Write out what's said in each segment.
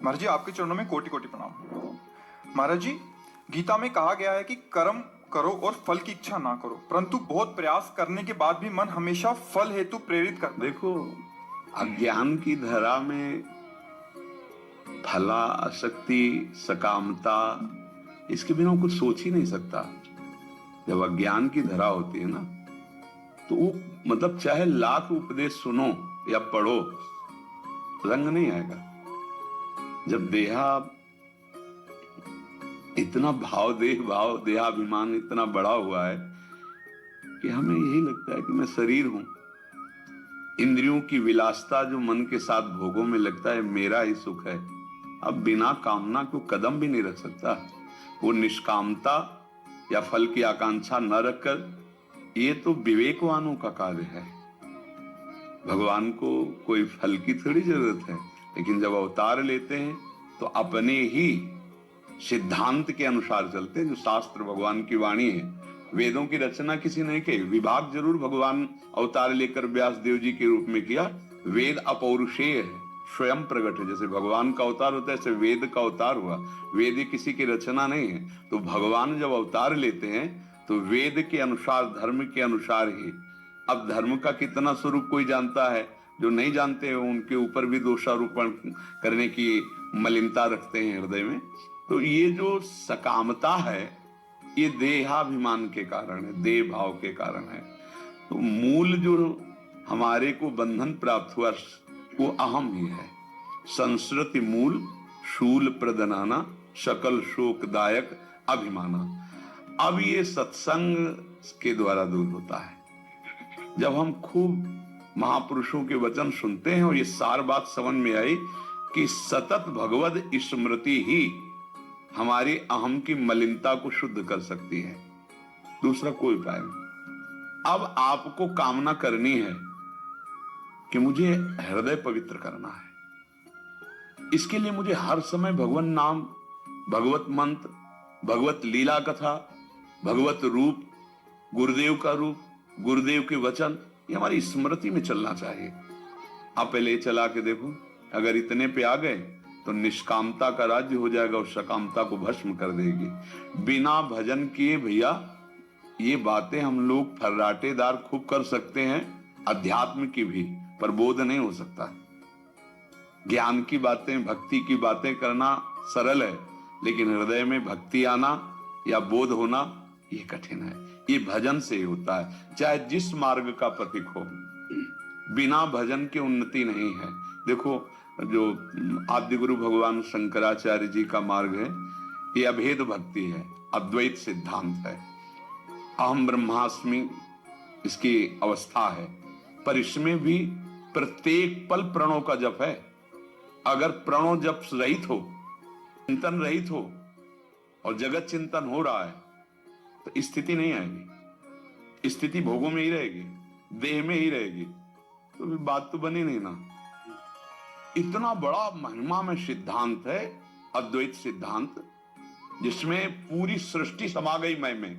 महाराज जी, आपके चरणों में कोटि कोटि प्रणाम। महाराज जी, गीता में कहा गया है कि कर्म करो और फल की इच्छा ना करो, परंतु बहुत प्रयास करने के बाद भी मन हमेशा फल हेतु प्रेरित करता है। देखो, अज्ञान की धरा में फला आसक्ति, सकामता, इसके बिना कुछ सोच ही नहीं सकता। जब अज्ञान की धरा होती है ना, तो वो मतलब चाहे लाख उपदेश सुनो या पढ़ो, रंग नहीं आएगा। जब इतना भाव देहाभिमान इतना बड़ा हुआ है कि हमें यही लगता है कि मैं शरीर हूं। इंद्रियों की विलासता जो मन के साथ भोगों में लगता है मेरा ही सुख है, अब बिना कामना को कदम भी नहीं रख सकता। वो निष्कामता या फल की आकांक्षा न रखकर, ये तो विवेकवानों का कार्य है। भगवान को कोई फल की थोड़ी जरूरत है, लेकिन जब अवतार लेते हैं तो अपने ही सिद्धांत के अनुसार चलते हैं। जो शास्त्र भगवान की वाणी है, वेदों की रचना किसी ने की, विभाग जरूर भगवान अवतार लेकर व्यास देव जी के रूप में किया। वेद अपौरुषेय है, स्वयं प्रकट है। जैसे भगवान का अवतार होता है, ऐसे वेद का अवतार हुआ। वेद किसी की रचना नहीं है। तो भगवान जब अवतार लेते हैं तो वेद के अनुसार, धर्म के अनुसार ही। अब धर्म का कितना स्वरूप कोई जानता है, जो नहीं जानते हैं उनके ऊपर भी दोषारोपण करने की मलिनता रखते हैं हृदय में। तो ये जो सकामता है, ये देहाभिमान के कारण है, देह भाव के कारण है। तो मूल जो हमारे को बंधन प्राप्त हुआ वो अहम ही है। संस्कृति मूल शूल प्रदनाना, सकल शोकदायक अभिमाना। अब ये सत्संग के द्वारा दूर होता है। जब हम खूब महापुरुषों के वचन सुनते हैं और ये सार बात समझ में आई कि सतत भगवद स्मृति ही हमारी अहम की मलिनता को शुद्ध कर सकती है, दूसरा कोई उपाय नहीं। अब आपको कामना करनी है कि मुझे हृदय पवित्र करना है। इसके लिए मुझे हर समय भगवान नाम, भगवत मंत्र, भगवत लीला कथा, भगवत रूप, गुरुदेव का रूप, गुरुदेव के वचन, ये हमारी स्मृति में चलना चाहिए। आप पहले चला के देखो, अगर इतने पे आ गए तो निष्कामता का राज्य हो जाएगा और सकामता को भस्म कर देगी। बिना भजन किए भैया, ये बातें हम लोग फर्राटेदार खूब कर सकते हैं, अध्यात्म की भी, पर बोध नहीं हो सकता। ज्ञान की बातें, भक्ति की बातें करना सरल है, लेकिन हृदय में भक्ति आना या बोध होना ये कठिन है। ये भजन से ही होता है, चाहे जिस मार्ग का प्रतीक हो। बिना भजन के उन्नति नहीं है। देखो, जो आद्य गुरु भगवान शंकराचार्य जी का मार्ग है, ये अभेद भक्ति है, अद्वैत सिद्धांत है। अहम ब्रह्मास्मि इसकी अवस्था है, पर इसमें भी प्रत्येक पल प्रणव का जप है। अगर प्रणव जप रहित हो, चिंतन रहित हो और जगत चिंतन हो रहा है, तो स्थिति नहीं आएगी। स्थिति भोगों में ही रहेगी, देह में ही रहेगी, तो भी बात तो बनी नहीं ना। इतना बड़ा महिमा में सिद्धांत है अद्वैत सिद्धांत, जिसमें पूरी सृष्टि समा गई मैं में,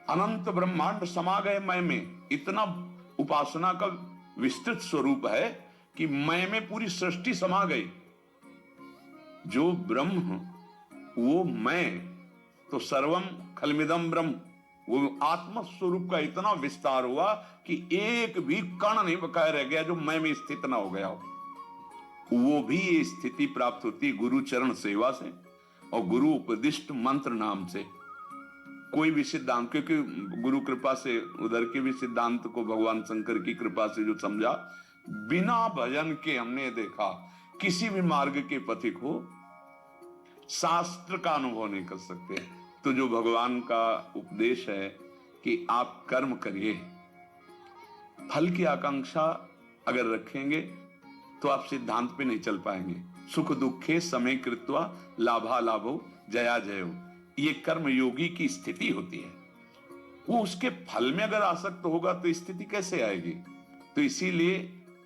अनंत ब्रह्मांड समा गए मैं में। इतना उपासना का विस्तृत स्वरूप है कि मैं में पूरी सृष्टि समा गई। जो ब्रह्म वो मैं, तो सर्वम खलमिदम ब्रह्म, वो आत्म स्वरूप का इतना विस्तार हुआ कि एक भी कण नहीं बकाया रह गया जो मैं में स्थित ना हो गया हो। वो भी ये स्थिति प्राप्त होती गुरु चरण सेवा से और गुरु उपदिष्ट मंत्र नाम से। कोई भी सिद्धांत, क्योंकि गुरु कृपा से उधर के भी सिद्धांत को भगवान शंकर की कृपा से जो समझा, बिना भजन के हमने देखा किसी भी मार्ग के पथिक हो शास्त्र का अनुभव नहीं कर सकते। तो जो भगवान का उपदेश है कि आप कर्म करिए, फल की आकांक्षा अगर रखेंगे तो आप सिद्धांत पे नहीं चल पाएंगे। सुख दुखे समय कृत्वा लाभा लाभो जया जयो, ये कर्म योगी की स्थिति होती है। वो उसके फल में अगर आसक्त होगा तो स्थिति कैसे आएगी। तो इसीलिए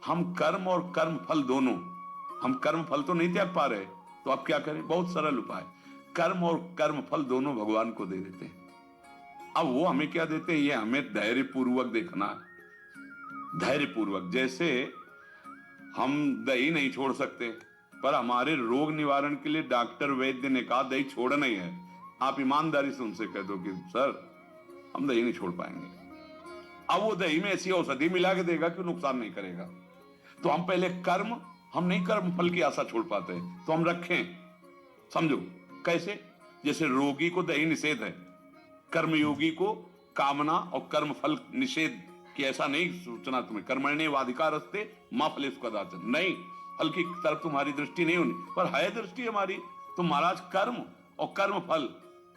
हम कर्म और कर्म फल दोनों, हम कर्म फल तो नहीं त्याग पा रहे, तो आप क्या करें, बहुत सरल उपाय, कर्म और कर्म फल दोनों भगवान को दे देते हैं। अब वो हमें क्या देते हैं, ये हमें धैर्य पूर्वक देखना है। धैर्य पूर्वक, जैसे हम दही नहीं छोड़ सकते, पर हमारे रोग निवारण के लिए डॉक्टर वैद्य ने कहा दही छोड़ना ही है। आप ईमानदारी से उनसे कह दो कि सर हम दही नहीं छोड़ पाएंगे। अब वो दही में ऐसी औषधि मिला के देगा कि नुकसान नहीं करेगा। तो हम पहले हम नहीं कर्म फल की आशा छोड़ पाते, तो हम रखें। समझो कैसे? जैसे रोगी को दही निषेध है, कर्मयोगी को कामना और कर्म फल निषेध कि ऐसा नहीं सोचना तुम्हें, कर्मण्येवाधिकारस्ते मा फलेषु कदाचन, नहीं फल की तरफ तुम्हारी दृष्टि नहीं होनी, पर है दृष्टि हमारी। तो महाराज कर्म और कर्म फल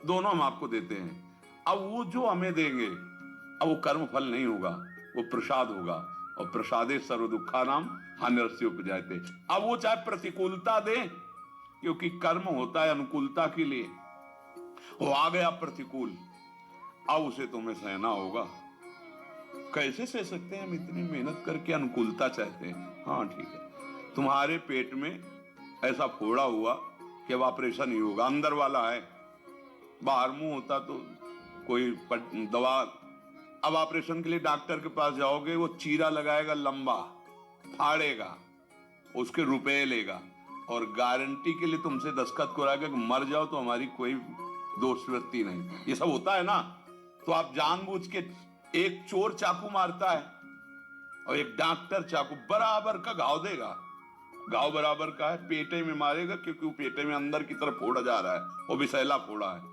दोनों हम आपको देते हैं। अब वो जो हमें देंगे, अब वो कर्म फल नहीं होगा, वो प्रसाद होगा, और प्रसादे सर्व दुखानाम हानिरस्य उपजायते। अब वो चाहे प्रतिकूलता दे, क्योंकि कर्म होता है अनुकूलता के लिए, वो आ गया प्रतिकूल, अब उसे तुम्हें सहना होगा। कैसे सह सकते हैं हम? इतनी मेहनत करके अनुकूलता चाहते हैं। हाँ ठीक है, तुम्हारे पेट में ऐसा फोड़ा हुआ कि अब ऑपरेशन नहीं होगा, अंदर वाला है, बाहर मुंह होता तो कोई दवा। अब ऑपरेशन के लिए डॉक्टर के पास जाओगे, वो चीरा लगाएगा, लंबा फाड़ेगा, उसके रुपए लेगा, और गारंटी के लिए तुमसे दस्तखत कराएगा कि मर जाओ तो हमारी कोई दोषवृत्ति नहीं। ये सब होता है ना। तो आप जानबूझ के, एक चोर चाकू मारता है और एक डॉक्टर चाकू बराबर का घाव देगा। घाव बराबर का है, पेटे में मारेगा, क्योंकि वो पेटे में अंदर की तरफ फोड़ा जा रहा है, वो विषैला फोड़ा है।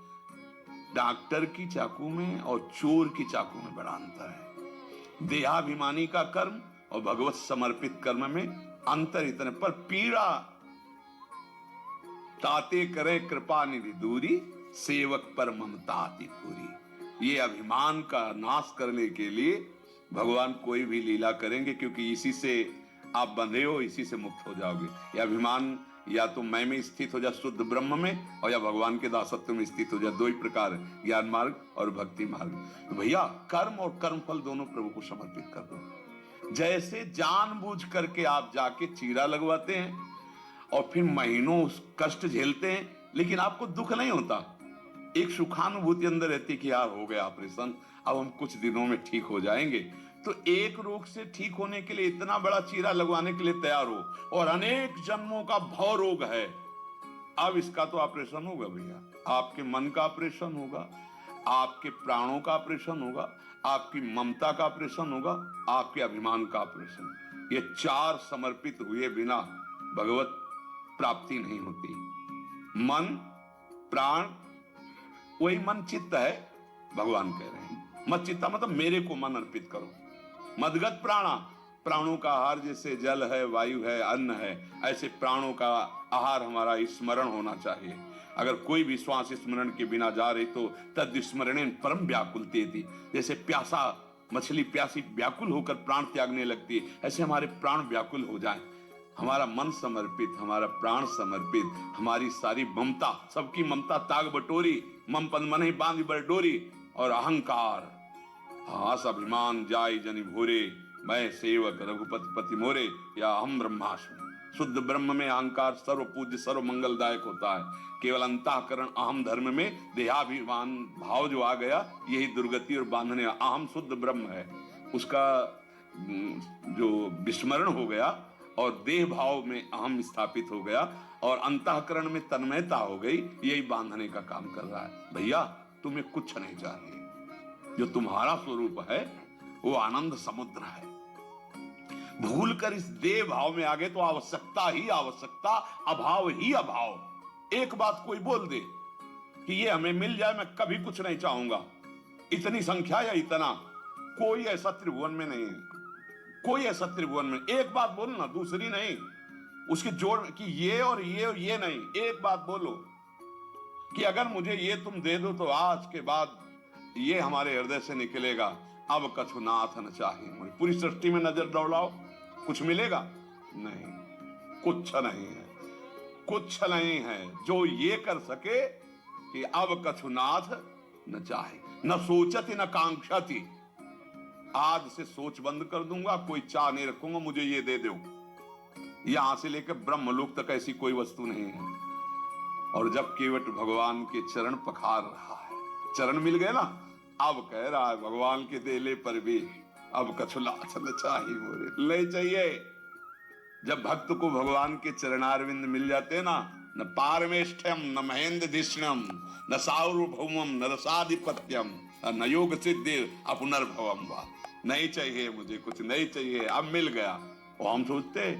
डॉक्टर की चाकू में और चोर की चाकू में बड़ा अंतर है। देहाभिमानी का कर्म और भगवत समर्पित कर्म में अंतर इतने, पर पीड़ा ताते करे कृपा निधि दूरी, सेवक पर ममता अति पूरी। ये अभिमान का नाश करने के लिए भगवान कोई भी लीला करेंगे, क्योंकि इसी से आप बंधे हो, इसी से मुक्त हो जाओगे। ये अभिमान या तो मैं में स्थित हो जा शुद्ध ब्रह्म में, और या भगवान के दासत्व में स्थित हो जा। दो ही प्रकार है, ज्ञान मार्ग और भक्ति मार्ग। तो भैया कर्म और कर्म फल दोनों प्रभु को समर्पित कर दो। जैसे जानबूझ करके आप जाके चीरा लगवाते हैं और फिर महीनों कष्ट झेलते हैं, लेकिन आपको दुख नहीं होता, एक सुखानुभूति अंदर रहती कि यार हो गया ऑपरेशन, अब हम कुछ दिनों में ठीक हो जाएंगे। तो एक रोग से ठीक होने के लिए इतना बड़ा चीरा लगवाने के लिए तैयार हो, और अनेक जन्मों का भव रोग है, अब इसका तो ऑपरेशन होगा भैया। आपके मन का ऑपरेशन होगा, आपके प्राणों का ऑपरेशन होगा, आपकी ममता का ऑपरेशन होगा, आपके अभिमान का ऑपरेशन। ये चार समर्पित हुए बिना भगवत प्राप्ति नहीं होती। मन, प्राण, वही मन चित्त है। भगवान कह रहे हैं मत चित्ता मतलब मेरे को मन अर्पित करो। मदगत प्राणा, प्राणों का आहार जैसे जल है, वायु है, अन्न है, ऐसे प्राणों का आहार हमारा स्मरण होना चाहिए। अगर कोई भी श्वास स्मरण के बिना जा रही तो तद स्मरणेन परम व्याकुलते थी। जैसे प्यासा मछली प्यासी व्याकुल होकर प्राण त्यागने लगती है, ऐसे हमारे प्राण व्याकुल हो जाएं। हमारा मन समर्पित, हमारा प्राण समर्पित, हमारी सारी ममता, सबकी ममता ताग बटोरी, मम पद मन ही बांध बर डोरी, और अहंकार हास अभिमान जाय जनि भोरे, मैं सेवक रघुपति पति मोरे, या हम ब्रह्मास्मि। शुद्ध ब्रह्म में अहंकार सर्व पूज्य सर्व मंगलदायक होता है। केवल अंतःकरण अहम धर्म में देहाभिमान भाव जो आ गया, यही दुर्गति और बांधने। अहम शुद्ध ब्रह्म है, उसका जो विस्मरण हो गया और देह भाव में अहम स्थापित हो गया और अंतःकरण में तन्मयता हो गई, यही बांधने का काम कर रहा है। भैया तुम्हें कुछ नहीं चाहिए, जो तुम्हारा स्वरूप है वो आनंद समुद्र है। भूल कर इस देह भाव में आ गए तो आवश्यकता ही आवश्यकता, अभाव ही अभाव। एक बात कोई बोल दे कि ये हमें मिल जाए, मैं कभी कुछ नहीं चाहूंगा, इतनी संख्या या इतना, कोई ऐसा त्रिभुवन में नहीं है। कोई ऐसा त्रिभुवन में एक बात बोलना, दूसरी नहीं, उसके जोड़ कि ये और ये नहीं। एक बात बोलो कि अगर मुझे ये तुम दे दो तो आज के बाद ये हमारे हृदय से निकलेगा, अब कछु नाथ न चाहिए मुझे। पूरी सृष्टि में नजर दौड़ाओ, कुछ मिलेगा नहीं, कुछ नहीं है, कुछ नहीं है जो ये कर सके कि अब कछु नाथ न चाहे, न सोचती न कांक्षती। आज से सोच बंद कर दूंगा, कोई चाह नहीं रखूंगा मुझे ये दे दो। यहां से लेकर ब्रह्मलोक तक ऐसी कोई वस्तु नहीं है। और जब केवट भगवान के चरण पखार रहा है, चरण मिल गए ना, अब कह रहा है भगवान के देले पर भी अब कछु लाथ न चाहिए मोरे, ले चाहिए जब भक्त को भगवान के चरणारविंद मिल जाते हैं ना, न पारमेष्ठ्यम न महेंद्र धिष्ण्यम न सार्वभौमम न रसाधिपत्यम न योग सिद्धि अपुनर्भवम वा। नहीं चाहिए मुझे कुछ, नहीं चाहिए, अब मिल गया। और हम सोचते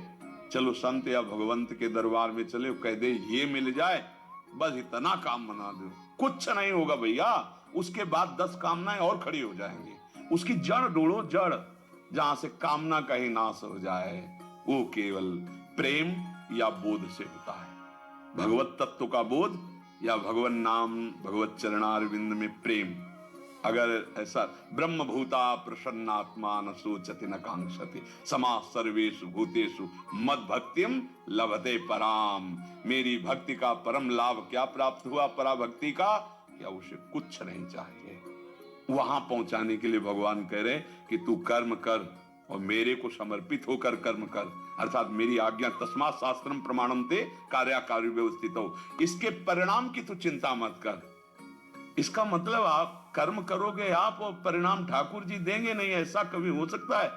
चलो संत या भगवंत के दरबार में चले, कह दे ये मिल जाए बस इतना काम बना दो, कुछ नहीं होगा भैया। उसके बाद 10 कामनाएं और खड़ी हो जाएंगी। उसकी जड़ ढूंढो, जड़ जहां से कामना का ही नाश हो जाए, वो केवल प्रेम या बोध से होता है। भगवत तत्व का बोध या भगवान नाम भगवत चरणारविंद में प्रेम। अगर ऐसा ब्रह्म भूता प्रसन्नात्मा न सोचति न कांक्षति समा सर्वेषु भूतेषु मद भक्तिम लभते पराम। मेरी भक्ति का परम लाभ क्या प्राप्त हुआ? पराभक्ति का, क्या उसे कुछ नहीं चाहिए। वहां पहुंचाने के लिए भगवान कह रहे कि तू कर्म कर और मेरे को समर्पित होकर कर्म कर, अर्थात मेरी आज्ञा तस्मात् शास्त्रम प्रमाणम ते कार्याकारी व्यवस्थित हो। इसके परिणाम की तू चिंता मत कर। इसका मतलब आप कर्म करोगे आप और परिणाम ठाकुर जी देंगे नहीं, ऐसा कभी हो सकता है?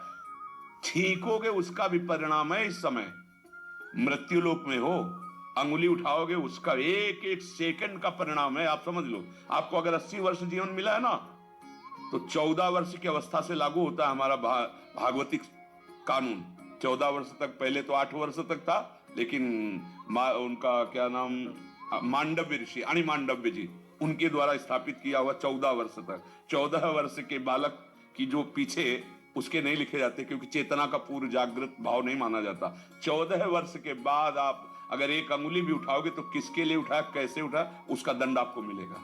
छींकोगे उसका भी परिणाम है। इस समय मृत्यु लोक में हो, अंगुली उठाओगे उसका एक एक सेकंड का परिणाम है। आप समझ लो, आपको अगर 80 वर्ष जीवन मिला है ना, तो 14 वर्ष की अवस्था से लागू होता है हमारा भागवतिक कानून। 14 वर्ष तक, पहले तो 8 वर्ष तक था, लेकिन उनका क्या नाम, मांडव्य ऋषि, अणि मांडव्य जी, उनके द्वारा स्थापित किया हुआ 14 वर्ष तक। 14 वर्ष के बालक की जो पीछे उसके नहीं लिखे जाते, क्योंकि चेतना का पूर्व जागृत भाव नहीं माना जाता। 14 वर्ष के बाद आप अगर एक अंगुली भी उठाओगे तो किसके लिए उठाया, कैसे उठाया, उसका दंड आपको मिलेगा।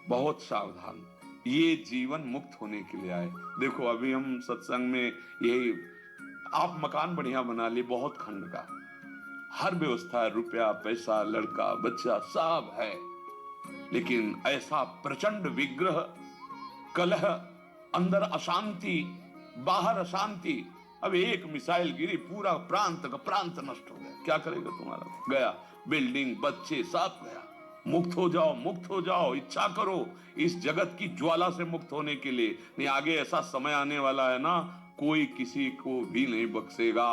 बहुत सावधान। ये जीवन मुक्त होने के लिए आए। देखो अभी हम सत्संग में यही, आप मकान बढ़िया बना लिए, बहुत खंड का, हर व्यवस्था, रुपया पैसा, लड़का बच्चा सब है, लेकिन ऐसा प्रचंड विग्रह, कलह, अंदर अशांति, बाहर अशांति। अब एक मिसाइल गिरी, पूरा प्रांत का प्रांत नष्ट हो गया। क्या करेगा तुम्हारा? गया बिल्डिंग, बच्चे, सब गया। मुक्त हो जाओ, मुक्त हो जाओ, इच्छा करो इस जगत की ज्वाला से मुक्त होने के लिए। नहीं, आगे ऐसा समय आने वाला है ना, कोई किसी को भी नहीं बख्शेगा,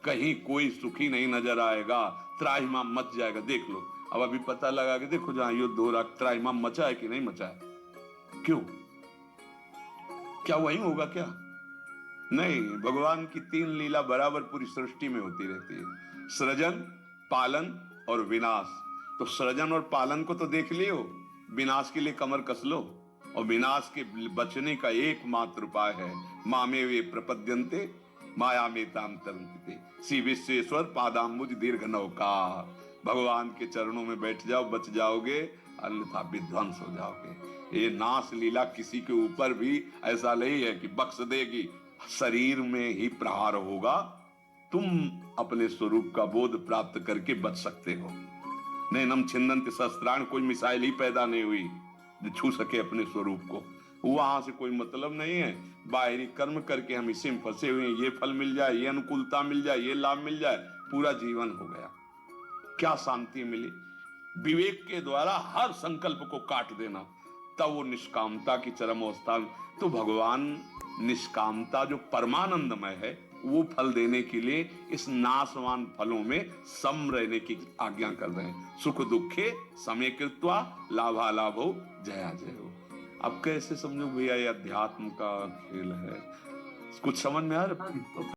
कहीं कोई सुखी नहीं नजर आएगा, त्राहिमाम मच जाएगा। देख लो, अब अभी पता लगा कि देखो जहां युद्ध हो रहा, त्राहिमाम मचा है कि नहीं मचा है? क्यों? क्या वही होगा क्या? नहीं, भगवान की 3 लीला बराबर पूरी सृष्टि में होती रहती है, सृजन, पालन और विनाश। तो सृजन और पालन को तो देख लियो, विनाश के लिए कमर कस लो। और विनाश के बचने का एकमात्र उपाय है मामे वे प्रपद्यन्ते माया में ताम तरन्ते श्री विश्वेश्वर पादाम्बुज दीर्घ नौकार। भगवान के चरणों में बैठ जाओ, बच जाओगे, अन्यथा विध्वंस हो जाओगे। ये नाश लीला किसी के ऊपर भी ऐसा नहीं है कि बख्श देगी। शरीर में ही प्रहार होगा, तुम अपने स्वरूप का बोध प्राप्त करके बच सकते हो। नैनम छिन्दन्ति शस्त्राण, कोई मिसाइल ही पैदा नहीं हुई जो छू सके अपने स्वरूप को। वहां से कोई मतलब नहीं है। बाहरी कर्म करके हम इसी में फंसे हुए हैं, ये फल मिल जाए, ये अनुकूलता मिल जाए, ये लाभ मिल जाए, पूरा जीवन हो गया। क्या शांति मिली? विवेक के द्वारा हर संकल्प को काट देना, तब वो निष्कामता की चरम अवस्था। तो भगवान निष्कामता जो परमानंदमय है, वो फल देने के लिए इस नाशवान फलों में सम रहने की आज्ञा कर रहे हैं। सुख दुखे समय कृत्वा लाभा लाभो जया जयो। अब कैसे समझो भैया, ये अध्यात्म का खेल है, कुछ समझ में आ रहा है?